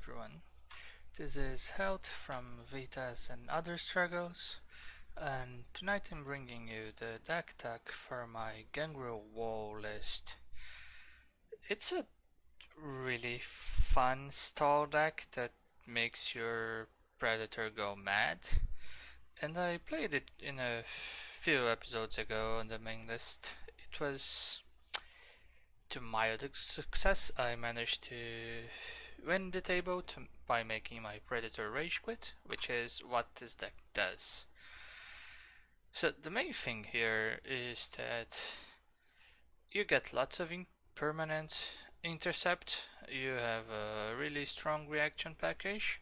everyone, this is Health from VTES and other struggles, and tonight I'm bringing you the deck tech for my Gangrel wall list. It's a really fun stall deck that makes your predator go mad, and I played it in a few episodes ago on the main list. It was to my success. I managed to win the table by making my predator rage quit, which is what this deck does. So the main thing here is that you get lots of permanent intercept, you have a really strong reaction package,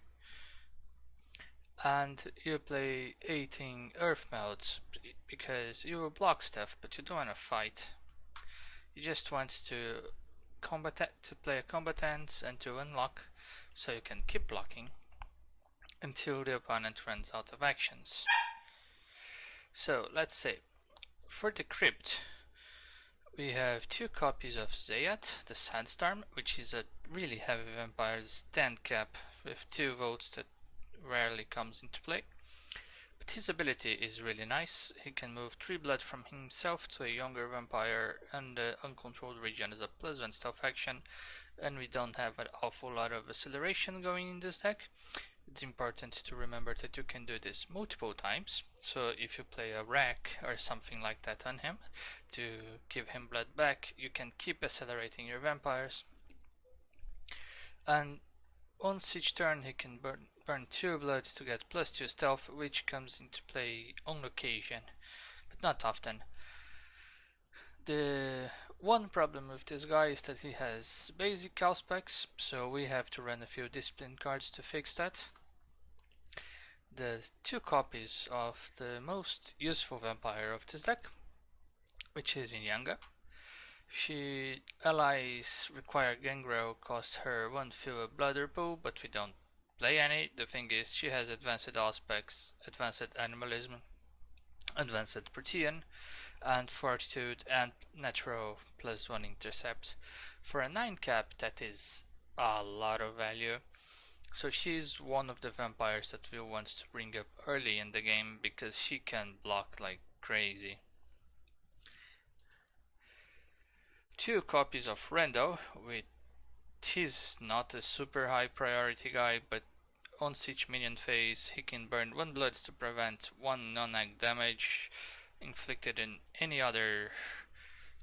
and you play 18 earth melts because you will block stuff but you don't want to fight. You just want to play a combatant and to unlock so you can keep blocking until the opponent runs out of actions. So let's say for the crypt we have 2 copies of Zayat, the Sandstorm, which is a really heavy vampire's 10 cap with 2 volts that rarely comes into play. But his ability is really nice. He can move 3 blood from himself to a younger vampire, and the uncontrolled region is a +1 stealth action, and we don't have an awful lot of acceleration going in this deck. It's important to remember that you can do this multiple times, so if you play a rack or something like that on him to give him blood back, you can keep accelerating your vampires. And once each turn he can burn 2 blood to get +2 stealth, which comes into play on occasion, but not often. The one problem with this guy is that he has basic cal specs, so we have to run a few discipline cards to fix that. The 2 copies of the most useful vampire of this deck, which is Inyanga. She allies require Gangrel, costs her 1 fewer blood pool, but we don't play any. The thing is, she has advanced aspects, advanced animalism, advanced Protean, and fortitude, and natural +1 intercept. For a 9 cap, that is a lot of value. So she's one of the vampires that we want to bring up early in the game because she can block like crazy. 2 copies of Rendo, he's not a super high priority guy, but on each minion phase he can burn 1 blood to prevent 1 non-ag damage inflicted in any other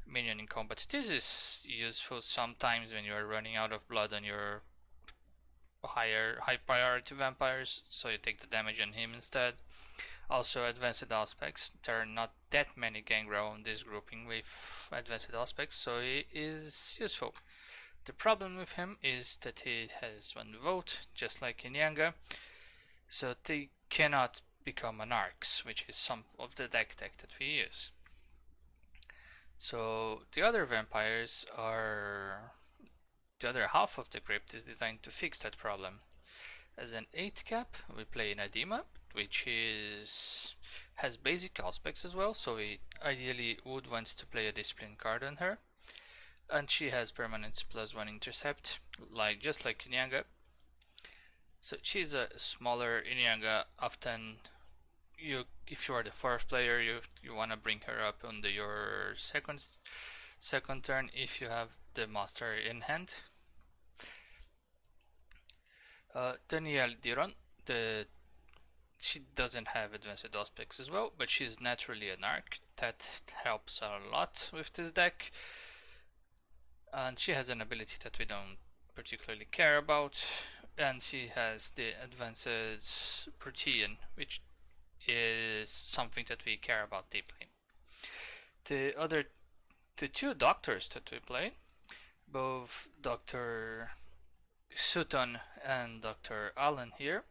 minion in combat. This is useful sometimes when you are running out of blood on your high priority vampires, so you take the damage on him instead. Also advanced aspects. There are not that many Gangrel on this grouping with advanced aspects, so he is useful. The problem with him is that he has 1 vote, just like Inyanga, so they cannot become anarchs, which is some of the deck tech that we use. So the other vampires are... the other half of the crypt is designed to fix that problem. As an 8 cap, we play Nadima, which has basic aspects as well, so we ideally would want to play a discipline card on her. And she has permanent +1 intercept, just like Inyanga. So she's a smaller Inyanga. Often, if you are the 4th player, you want to bring her up on your second turn if you have the master in hand. Danielle Diron, she doesn't have advanced aspects as well, but she's naturally an arc. That helps a lot with this deck. And she has an ability that we don't particularly care about, and she has the advanced Protean, which is something that we care about deeply. The 2 doctors that we play, both Dr. Sutton and Dr. Allen here,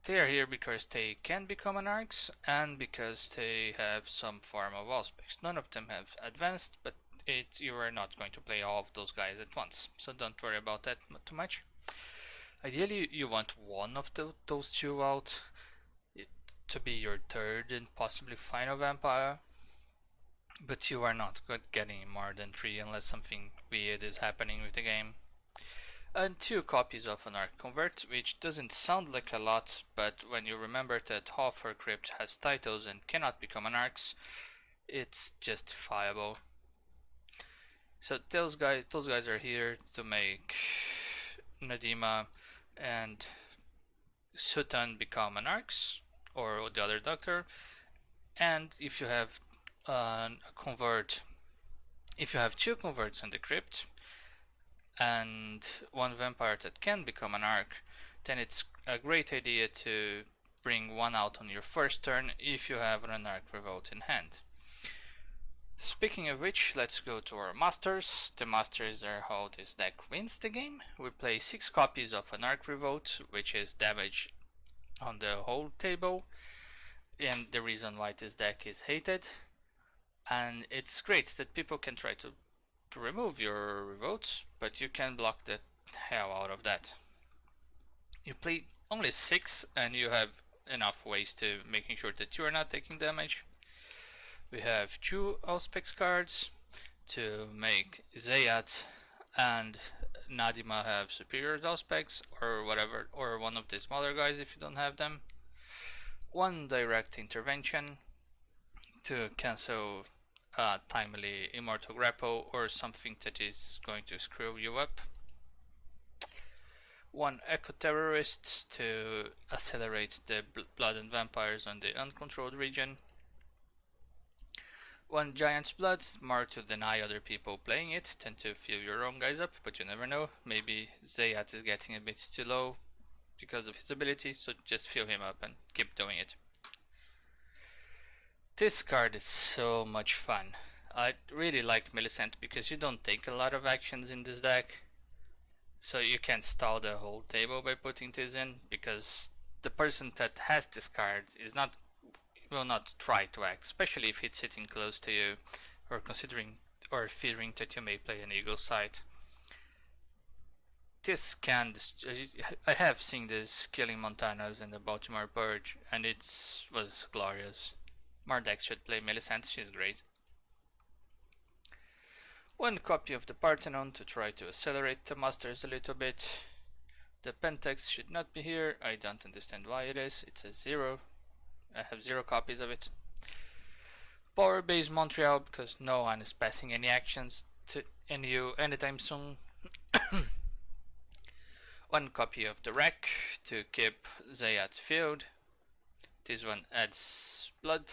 they are here because they can become anarchs and because they have some form of aspects. None of them have advanced, but you are not going to play all of those guys at once, so don't worry about that too much. Ideally, you want one of those 2 out to be your 3rd and possibly final vampire, but you are not getting more than 3 unless something weird is happening with the game. and 2 copies of an Arc Convert, which doesn't sound like a lot, but when you remember that half her crypt has titles and cannot become an Arcs, it's justifiable. So those guys are here to make Nadima and Sutan become an Arcs, or the other Doctor, and if you have a convert, if you have 2 converts in the crypt, and 1 vampire that can become an Arc, then it's a great idea to bring 1 out on your first turn if you have an Arc Revolt in hand. Speaking of which, let's go to our Masters. The Masters are how this deck wins the game. We play 6 copies of an Arc Revolt, which is damage on the whole table, and the reason why this deck is hated. And it's great that people can try to remove your revolts, but you can block the hell out of that. You play only 6 and you have enough ways to making sure that you are not taking damage. We have 2 Auspex cards to make Zayat and Nadima have superior Auspex or whatever, or one of the smaller guys if you don't have them. 1 direct intervention to cancel timely Immortal Grapple or something that is going to screw you up. 1 Echo Terrorists to accelerate the blood and vampires on the uncontrolled region. 1 Giant's Blood, more to deny other people playing it than to fill your own guys up, but you never know. Maybe Zayat is getting a bit too low because of his ability, so just fill him up and keep doing it. This card is so much fun. I really like Millicent because you don't take a lot of actions in this deck, so you can stall the whole table by putting this in, because the person that has this card will not try to act, especially if it's sitting close to you or considering or fearing that you may play an Eagle Sight. This can, I have seen this killing Montanas in the Baltimore Purge and it was glorious. More decks should play Millicent, she's great. 1 copy of the Parthenon to try to accelerate the Masters a little bit. The Pentex should not be here, I don't understand why it is, it's a 0. I have 0 copies of it. Power Base Montreal, because no one is passing any actions to you anytime soon. 1 copy of the Wreck to keep Zayat filled. This one adds blood.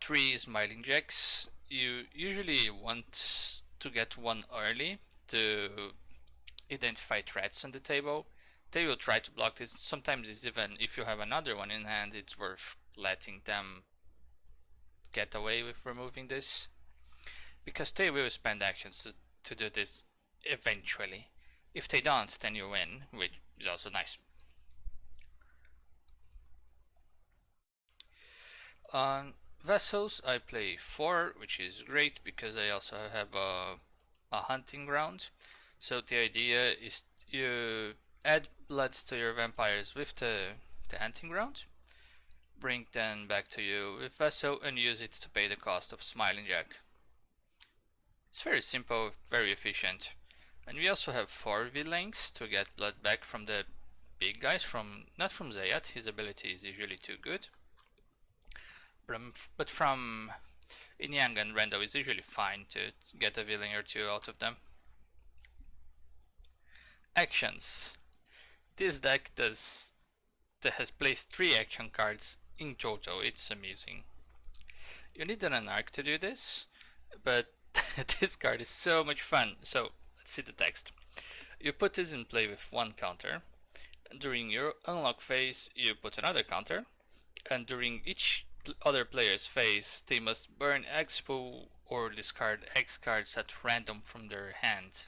3 Smiling Jacks. You usually want to get 1 early to identify threats on the table. They will try to block this. Sometimes it's even, if you have another one in hand, it's worth letting them get away with removing this, because they will spend actions to do this eventually. If they don't, then you win, which is also nice. On Vessels, I play 4, which is great because I also have a hunting ground. So the idea is you add bloods to your vampires with the hunting ground, bring them back to you with Vessel, and use it to pay the cost of Smiling Jack. It's very simple, very efficient. And we also have 4 V-Links to get blood back from the big guys, not from Zayat, his ability is usually too good. But from Inyang and Rendo is usually fine to get a V-Link or 2 out of them. Actions. This deck has placed 3 action cards in total, it's amusing. You need an Anarch to do this, but this card is so much fun. So let's see the text. You put this in play with 1 counter. During your unlock phase, you put another counter, and during each other player's phase, they must burn X pool or discard X cards at random from their hand,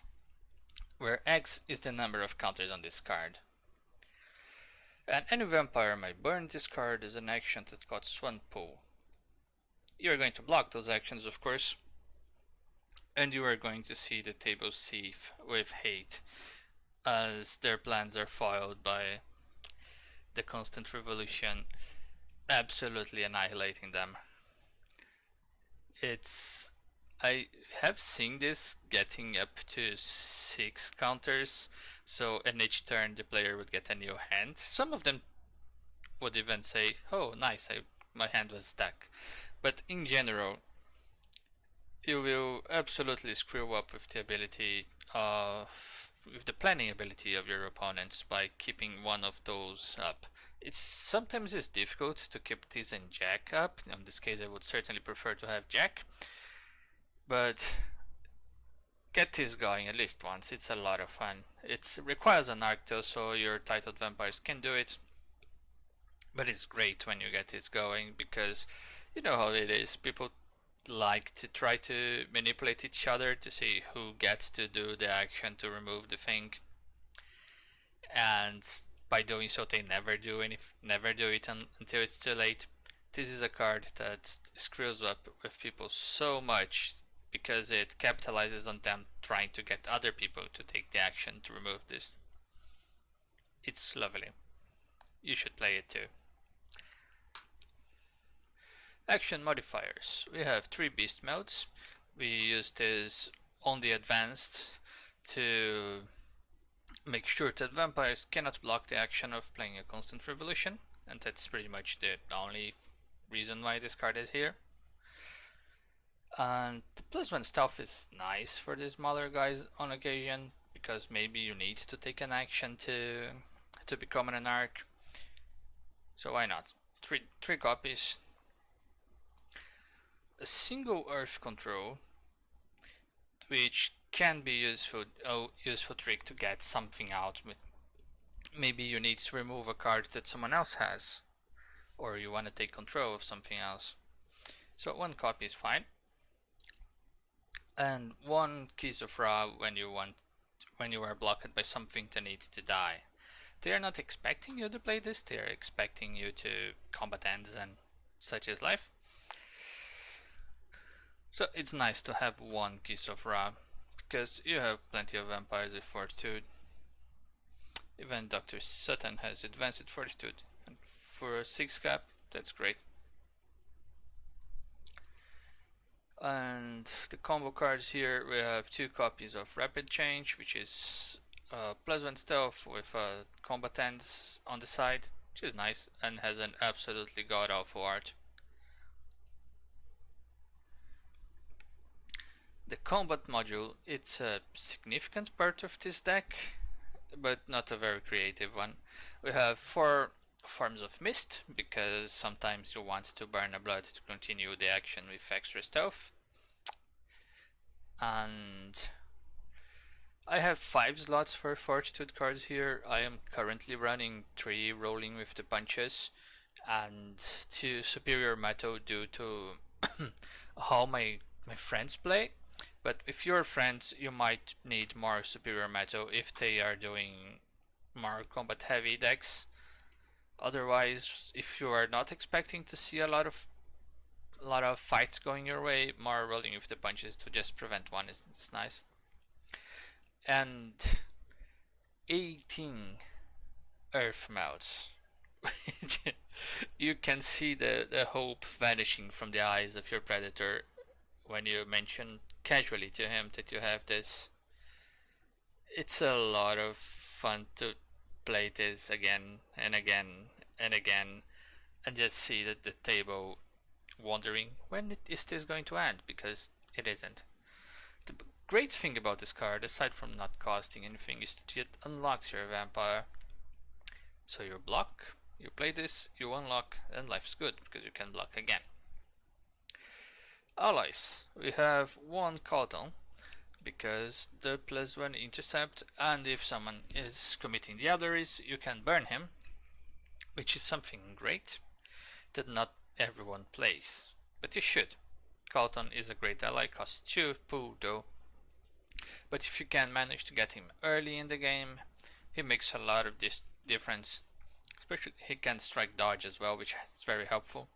where X is the number of counters on this card. And any vampire may burn this card as an action that costs 1 pool. You are going to block those actions, of course, and you are going to see the table seethe with hate as their plans are foiled by the constant revolution absolutely annihilating them. It's I have seen this getting up to 6 counters, so in each turn the player would get a new hand. Some of them would even say, oh nice, my hand was stuck. But in general, you will absolutely screw up with the ability with the planning ability of your opponents by keeping one of those up. It's sometimes it's difficult to keep this and Jack up. In this case, I would certainly prefer to have Jack, but get this going at least once. It's a lot of fun. It requires an arc though, so your titled vampires can do it. But it's great when you get this going because you know how it is. People like to try to manipulate each other to see who gets to do the action to remove the thing, and by doing so they never do it until it's too late. This is a card that screws up with people so much because it capitalizes on them trying to get other people to take the action to remove this. It's lovely. You should play it too. Action modifiers. We have 3 beast modes. We use this on the advanced to make sure that vampires cannot block the action of playing a constant revolution, and that's pretty much the only reason why this card is here. And the +1 stealth is nice for the smaller guys on occasion, because maybe you need to take an action to become an anarch. So why not? Three copies. A single earth control, which can be useful trick to get something out with. Maybe you need to remove a card that someone else has, or you want to take control of something else. So 1 copy is fine. And 1 Keys of Ra when you are blocked by something that needs to die. They are not expecting you to play this, they are expecting you to combat ends and such as life. So it's nice to have 1 Keys of Ra, because you have plenty of vampires with Fortitude. Even Dr. Sutton has Advanced Fortitude, and for a 6 cap, that's great. And the combo cards here, we have 2 copies of Rapid Change, which is +1 stealth with combat ends on the side, which is nice and has an absolutely god awful art. The combat module, it's a significant part of this deck, but not a very creative one. We have 4 forms of mist, because sometimes you want to burn a blood to continue the action with extra stealth. And I have 5 slots for Fortitude cards here. I am currently running 3 rolling with the punches and 2 superior metal due to how my friends play. But with your friends, you might need more superior metal if they are doing more combat heavy decks. Otherwise, if you are not expecting to see a lot of fights going your way, more rolling with the punches to just prevent one is nice. And 18 earth melts. You can see the hope vanishing from the eyes of your predator when you mention casually to him that you have this. It's a lot of fun to play this again and again and again and just see that the table wondering when is this going to end, because it isn't. The great thing about this card, aside from not costing anything, is that it unlocks your vampire. So you block, you play this, you unlock, and life's good because you can block again. Allies. We have 1 Cauldron, because the +1 intercept, and if someone is committing the others, you can burn him, which is something great that not everyone plays, but you should. Carlton is a great ally, costs 2 pool though, but if you can manage to get him early in the game, he makes a lot of this difference. Especially he can strike dodge as well, which is very helpful.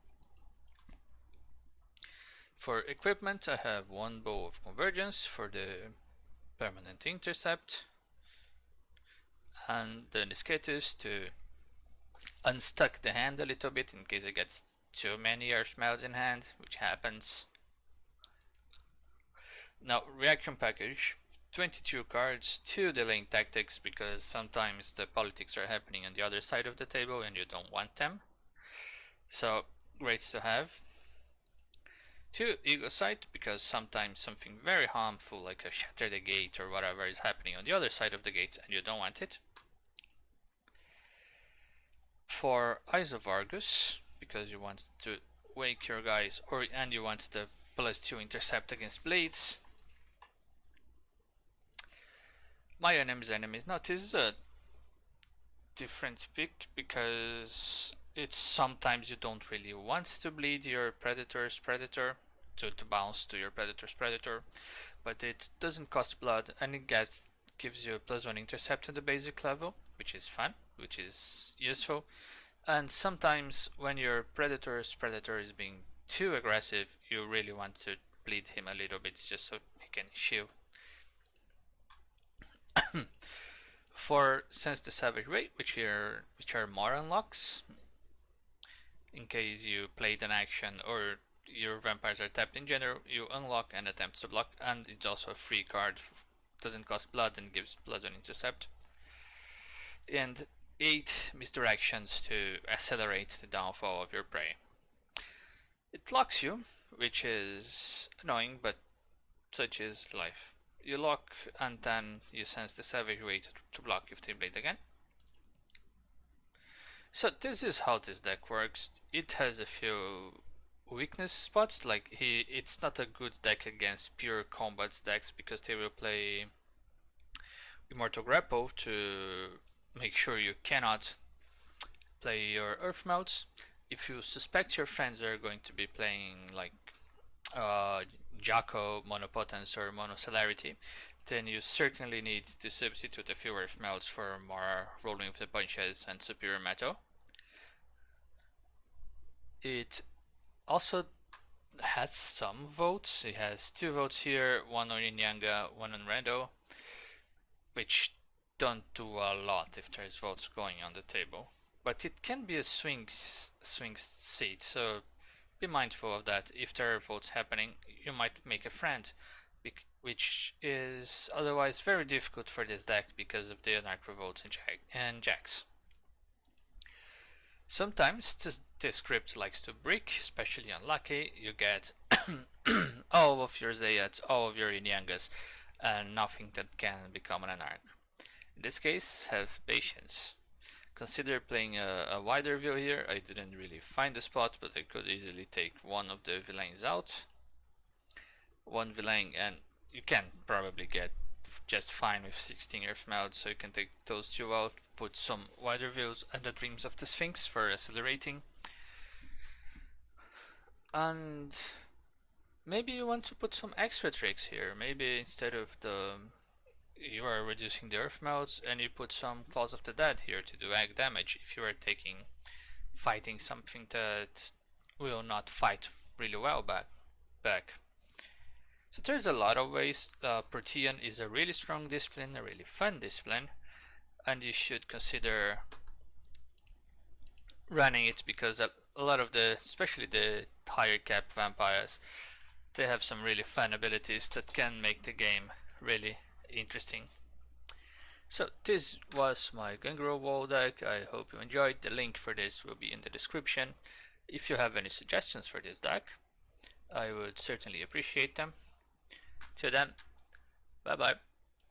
For equipment, I have 1 bow of convergence for the permanent intercept, and the Niscatus to unstuck the hand a little bit in case I get too many earth smells in hand, which happens. Now, reaction package, 22 cards, 2 delaying tactics because sometimes the politics are happening on the other side of the table and you don't want them. So, great to have. 2 ego sight because sometimes something very harmful like a shatter the gate or whatever is happening on the other side of the gate and you don't want it. 4 eyes of Argus because you want to wake your guys and you want the +2 intercept against blades. My enemy's enemies. Now this is a different pick because it's sometimes you don't really want to bleed your predator's predator to bounce to your predator's predator, but it doesn't cost blood and it gives you a +1 intercept at the basic level, which is fun, which is useful. And sometimes when your predator's predator is being too aggressive, you really want to bleed him a little bit just so he can shield. For Sense the Savage Way, which are more unlocks, in case you played an action or your vampires are tapped in general, you unlock and attempt to block, and it's also a free card, doesn't cost blood and gives +1 intercept. And 8 misdirections to accelerate the downfall of your prey. It locks you, which is annoying, but such is life. You lock and then you sense the Savage Way to block if they blade again. So this is how this deck works. It has a few weakness spots, like it's not a good deck against pure combat decks because they will play Immortal Grapple to make sure you cannot play your Earth Melts. If you suspect your friends are going to be playing like Jacko, Monopotence or Monocelerity, then you certainly need to substitute a few Earth Melts for more rolling with the punches and superior metal. It also has some votes. It has 2 votes here, 1 on Inyanga, 1 on Rando, which don't do a lot if there's votes going on the table. But it can be a swing seat, so be mindful of that. If there are votes happening, you might make a friend, which is otherwise very difficult for this deck because of the Anarch Revolts and Jacks. Sometimes this script likes to brick, especially on Lucky. You get all of your Zayats, all of your Inyangas, and nothing that can become an Anarch. In this case, have patience. Consider playing a wider view here. I didn't really find the spot, but I could easily take one of the villains out. One villain, and you can probably get just fine with 16 Earth Melts, so you can take those 2 out, put some wider views and the Dreams of the Sphinx for accelerating. And maybe you want to put some extra tricks here. Maybe instead of you are reducing the Earth Melts and you put some Claws of the Dead here to do egg damage if you are fighting something that will not fight really well back. So there's a lot of ways. Protean is a really strong discipline, a really fun discipline, and you should consider running it because a lot of especially the higher cap vampires, they have some really fun abilities that can make the game really interesting. So this was my Gangrel wall deck. I hope you enjoyed. The link for this will be in the description. If you have any suggestions for this deck, I would certainly appreciate them. Till then, bye bye.